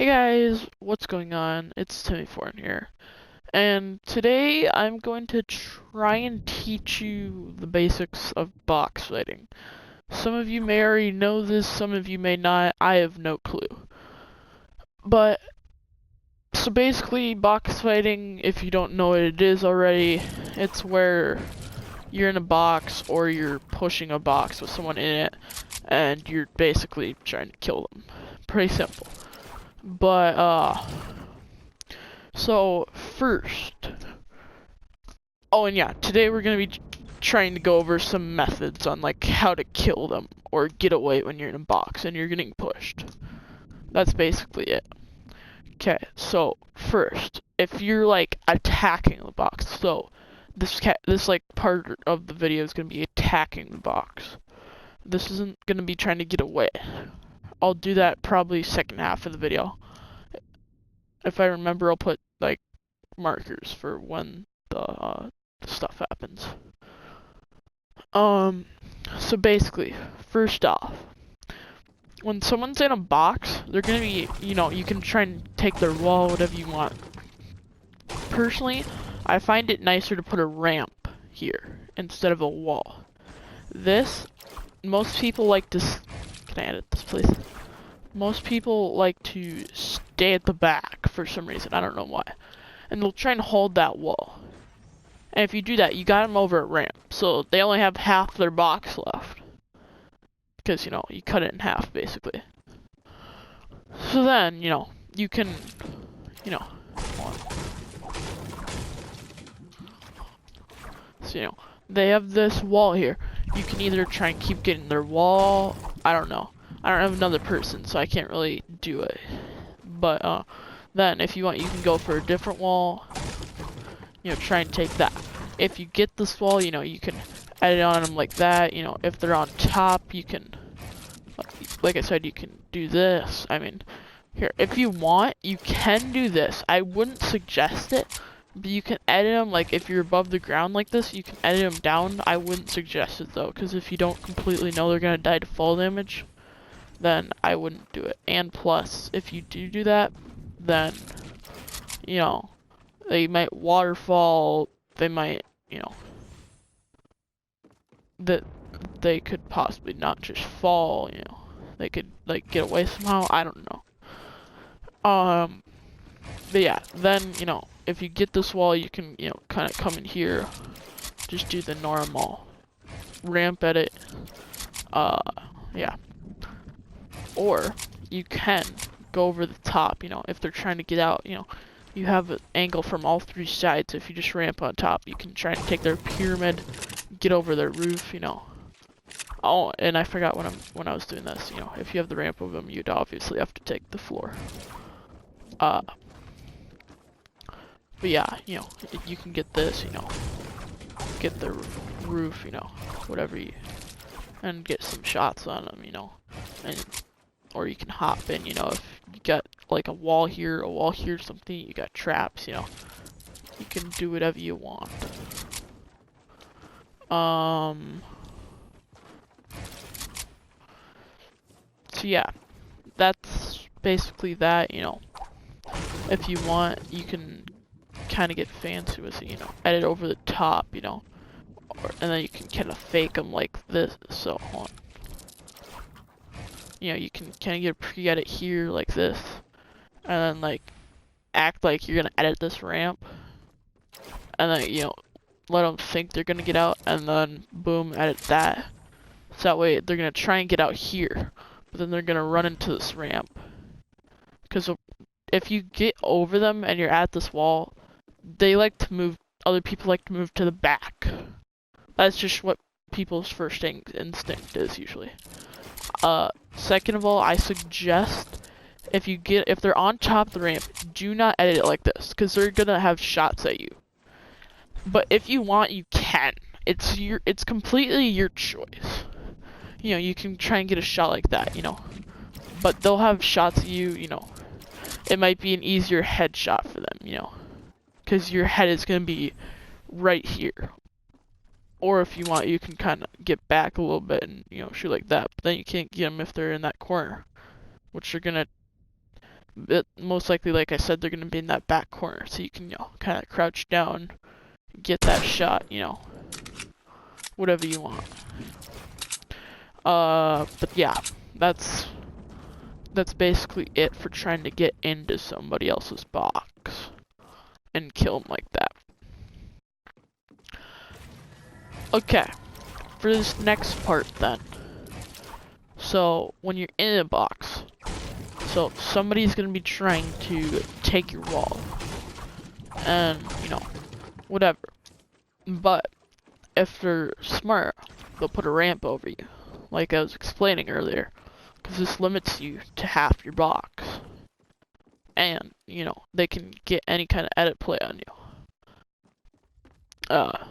Hey guys, what's going on? It's TimmyForn here, and today I'm going to try and teach you the basics of box fighting. Some of you may already know this, some of you may not. I have no clue. But, so basically, box fighting, if you don't know what it is already, it's where you're in a box or you're pushing a box with someone in it, and you're basically trying to kill them. Pretty simple. But, so first, oh and yeah, today we're gonna be trying to go over some methods on like how to kill them or get away when you're in a box and you're getting pushed. That's basically it. Okay, so first, if you're like attacking the box, so this like part of the video is gonna be attacking the box. This isn't gonna be trying to get away. I'll do that probably second half of the video. If I remember, I'll put like markers for when the stuff happens. So basically, first off, when someone's in a box, they're gonna be, you can try and take their wall, whatever you want. Personally, I find it nicer to put a ramp here instead of a wall. Most people like to, can I edit this please? Most people like to stay at the back for some reason, I don't know why. And they'll try and hold that wall. And if you do that, you got them over a ramp. So they only have half their box left. Because, you cut it in half, basically. So then, you can, so, they have this wall here. You can either try and keep getting their wall. I don't know. I don't have another person, so I can't really do it. But, then, if you want, you can go for a different wall. Try and take that. If you get this wall, you can edit on them like that. If they're on top, you can, like I said, you can do this. I mean, here, if you want, you can do this. I wouldn't suggest it, but you can edit them, like, if you're above the ground like this, you can edit them down. I wouldn't suggest it, though, because if you don't completely know they're going to die to fall damage, then I wouldn't do it. And plus, if you do that, then, they might waterfall, they might, that they could possibly not just fall, they could, like, get away somehow, I don't know. But yeah, then, if you get this wall, you can, kind of come in here, just do the normal ramp edit, yeah. Or, you can go over the top, if they're trying to get out, you have an angle from all three sides. If you just ramp on top, you can try and take their pyramid, get over their roof, Oh, and I forgot when I was doing this, if you have the ramp over them, you'd obviously have to take the floor. But yeah, you can get this, get the roof, whatever and get some shots on them, and or you can hop in, if you got like a wall here, something, you got traps, you can do whatever you want. So yeah, that's basically that, if you want, you can kind of get fancy with it, edit over the top, and then you can kind of fake them like this, so hold on. You can kind of get a pre-edit here like this, and then like act like you're gonna edit this ramp, and then let them think they're gonna get out, and then boom, edit that. So that way they're gonna try and get out here, but then they're gonna run into this ramp. Because if you get over them and you're at this wall, they like to move. Other people like to move to the back. That's just what people's first instinct is usually. Second of all, I suggest if they're on top of the ramp, do not edit it like this, because they're gonna have shots at you. But if you want, you can. It's completely your choice. You can try and get a shot like that, but they'll have shots at you, it might be an easier headshot for them, because your head is gonna be right here. Or if you want, you can kind of get back a little bit and, shoot like that. But then you can't get them if they're in that corner, which they're gonna But most likely, like I said, they're gonna be in that back corner, so you can, kind of crouch down, get that shot, whatever you want. But yeah, that's basically it for trying to get into somebody else's box and kill them like that. Okay, for this next part then. So, when you're in a box, so somebody's gonna be trying to take your wall. And, whatever. But, if they're smart, they'll put a ramp over you, like I was explaining earlier. Because this limits you to half your box. And, they can get any kind of edit play on you.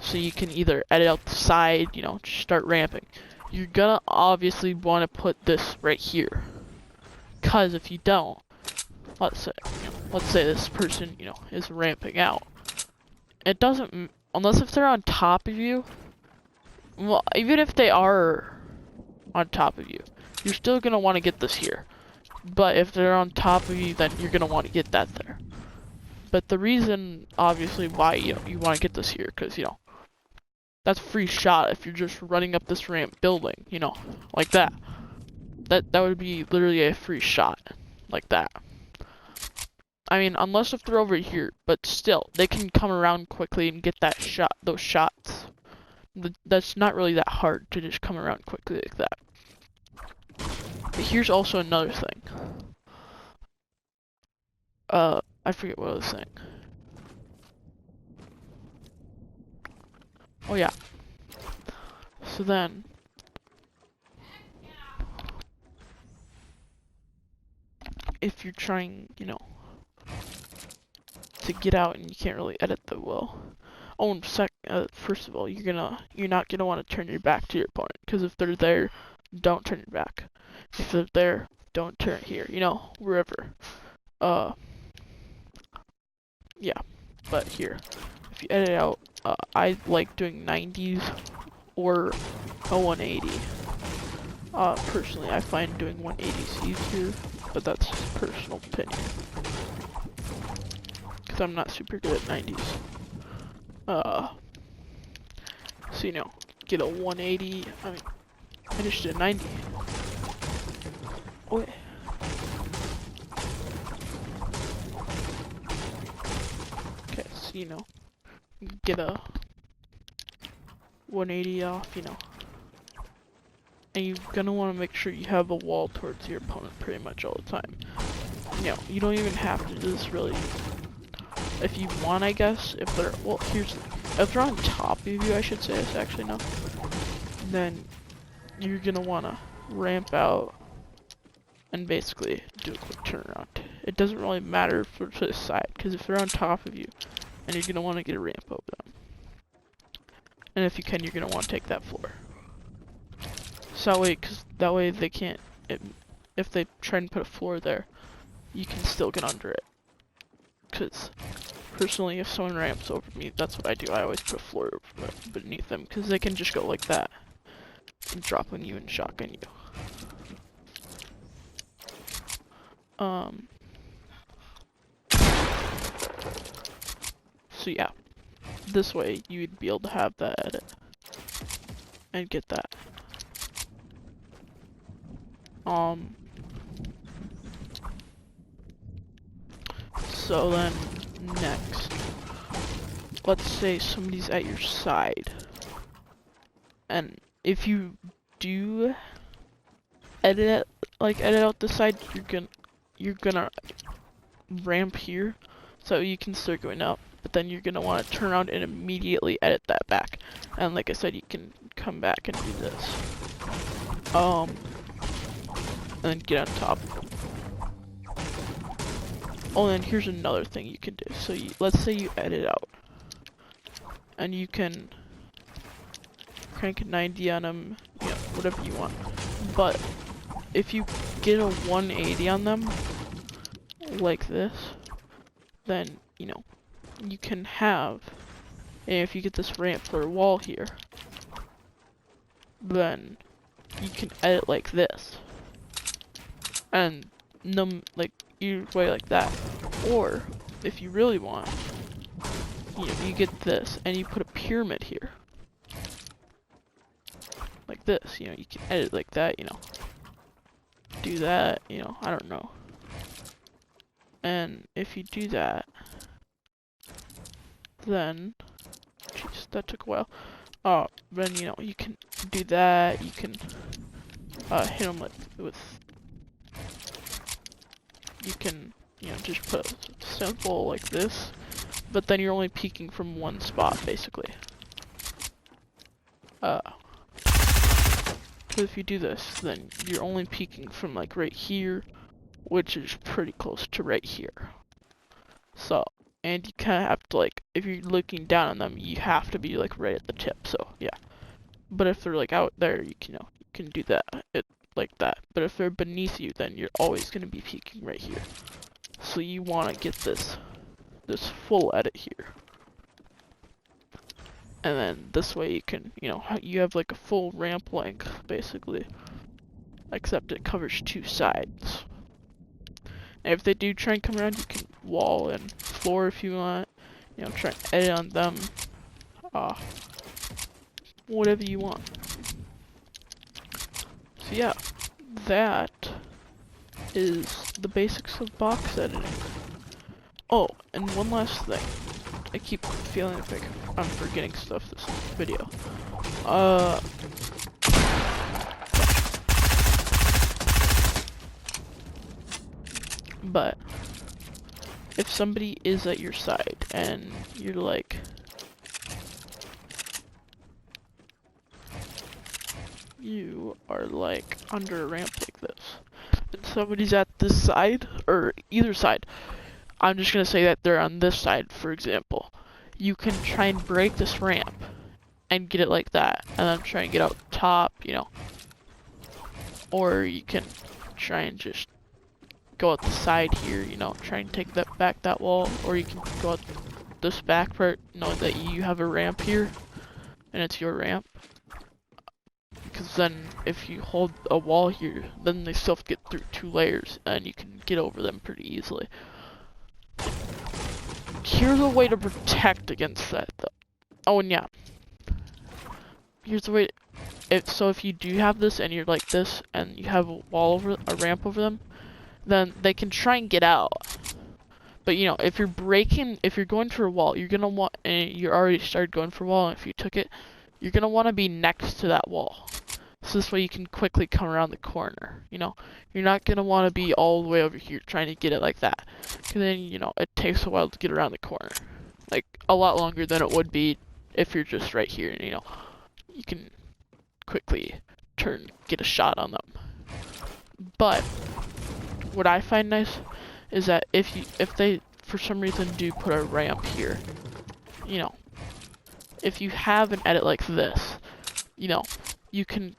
So you can either edit out the side, just start ramping. You're gonna obviously want to put this right here. Because if you don't, let's say this person, is ramping out. It doesn't, unless if they're on top of you, well, even if they are on top of you, you're still gonna want to get this here. But if they're on top of you, then you're gonna want to get that there. But the reason, obviously, why you want to get this here, because that's a free shot if you're just running up this ramp building, like that. That would be literally a free shot, like that. I mean, unless if they're over here, but still, they can come around quickly and get that shot, those shots. That's not really that hard to just come around quickly like that. But here's also another thing. I forget what I was saying. Oh yeah. So then, if you're trying, to get out and you can't really edit that well. Oh, and first of all, you're not gonna want to turn your back to your opponent, because if they're there, don't turn your back. If they're there, don't turn here. Wherever. Yeah. But here, if you edit out, I like doing 90s or a 180. Personally, I find doing 180s easier, but that's just personal opinion. Because I'm not super good at 90s. So, get a 180, I just did 90. Oh, yeah. Okay, so, get a 180 off, and you're gonna want to make sure you have a wall towards your opponent pretty much all the time. You don't even have to do this really. If you want, I guess, if they're, if they're on top of you, I should say, it's actually no, then you're gonna want to ramp out and basically do a quick turnaround. It doesn't really matter to the side, because if they're on top of you, and you're gonna want to get a ramp over them. And if you can, you're gonna want to take that floor. So that way they can't, if they try and put a floor there, you can still get under it. Because personally, if someone ramps over me, that's what I do. I always put a floor beneath them, because they can just go like that and drop on you and shotgun you. So yeah, this way you'd be able to have that edit and get that. So then next, let's say somebody's at your side, and if you do edit out the side, you're gonna ramp here, so you can start going up. But then you're gonna want to turn around and immediately edit that back. And like I said, you can come back and do this. And then get on top. Oh, and here's another thing you can do. So let's say you edit out, and you can crank a 90 on them, whatever you want. But if you get a 180 on them, like this, then, you can have, and if you get this ramp or wall here, then you can edit like this. And like either way like that. Or if you really want, you get this and you put a pyramid here. Like this, you can edit like that, do that, I don't know. And if you do that, then, jeez, that took a while. Then, you can do that, you can, hit them with, you can, just put simple like this, but then you're only peeking from one spot, basically. Because if you do this, then you're only peeking from like right here, which is pretty close to right here. So, and you kind of have to like, if you're looking down on them, you have to be like right at the tip. So yeah. But if they're like out there, you can do that like that. But if they're beneath you, then you're always going to be peeking right here. So you want to get this full edit here. And then this way you can, you have like a full ramp length, basically. Except it covers two sides. And if they do try and come around, you can wall and floor if you want. Try and edit on them. Whatever you want. So yeah, that is the basics of box editing. Oh, and one last thing. I keep feeling like I'm forgetting stuff this video. But if somebody is at your side and you're like, you are like under a ramp like this, and somebody's at this side, or either side, I'm just gonna say that they're on this side, for example. You can try and break this ramp and get it like that, and then try and get out top, or you can try and just go out the side here, try and take that wall, or you can go out this back part, know that you have a ramp here, and it's your ramp. Because then, if you hold a wall here, then they still have to get through 2 layers, and you can get over them pretty easily. Here's a way to protect against that, though. Oh, and yeah. Here's the way. If you do have this, and you're like this, and you have a ramp over them, then they can try and get out. But if you're going for a wall, you're gonna want, and you already started going for a wall, and if you took it, you're gonna want to be next to that wall. So this way you can quickly come around the corner, You're not gonna want to be all the way over here trying to get it like that. Because then, it takes a while to get around the corner. Like, a lot longer than it would be if you're just right here, and, you can quickly get a shot on them. But what I find nice is that if they for some reason do put a ramp here, if you have an edit like this, you can,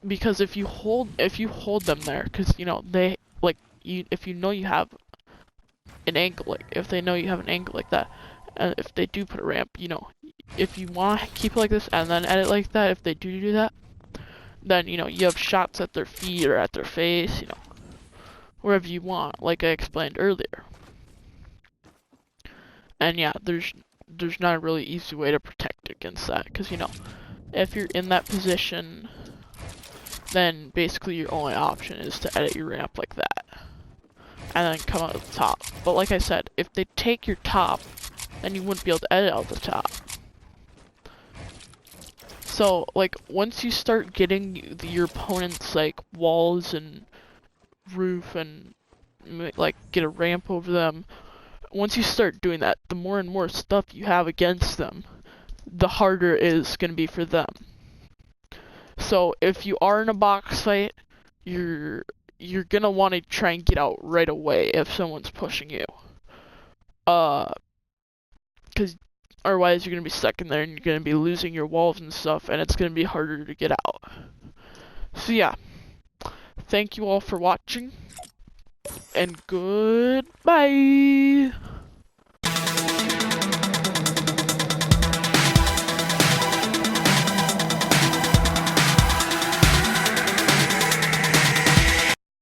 because if you hold them there, because they like if you have an angle, like if they know you have an angle like that, and if they do put a ramp, if you want to keep it like this and then edit like that, if they do that, then you have shots at their feet or at their face, wherever you want, like I explained earlier. And yeah, there's not a really easy way to protect against that, because if you're in that position, then basically your only option is to edit your ramp like that, and then come out of the top. But like I said, if they take your top, then you wouldn't be able to edit out the top. So like once you start getting your opponent's like walls and roof and like get a ramp over them, once you start doing that, the more and more stuff you have against them, the harder it is going to be for them. So if you are in a box fight, you're going to want to try and get out right away if someone's pushing you. Because otherwise you're going to be stuck in there and you're going to be losing your walls and stuff, and it's going to be harder to get out. So yeah, thank you all for watching, and goodbye!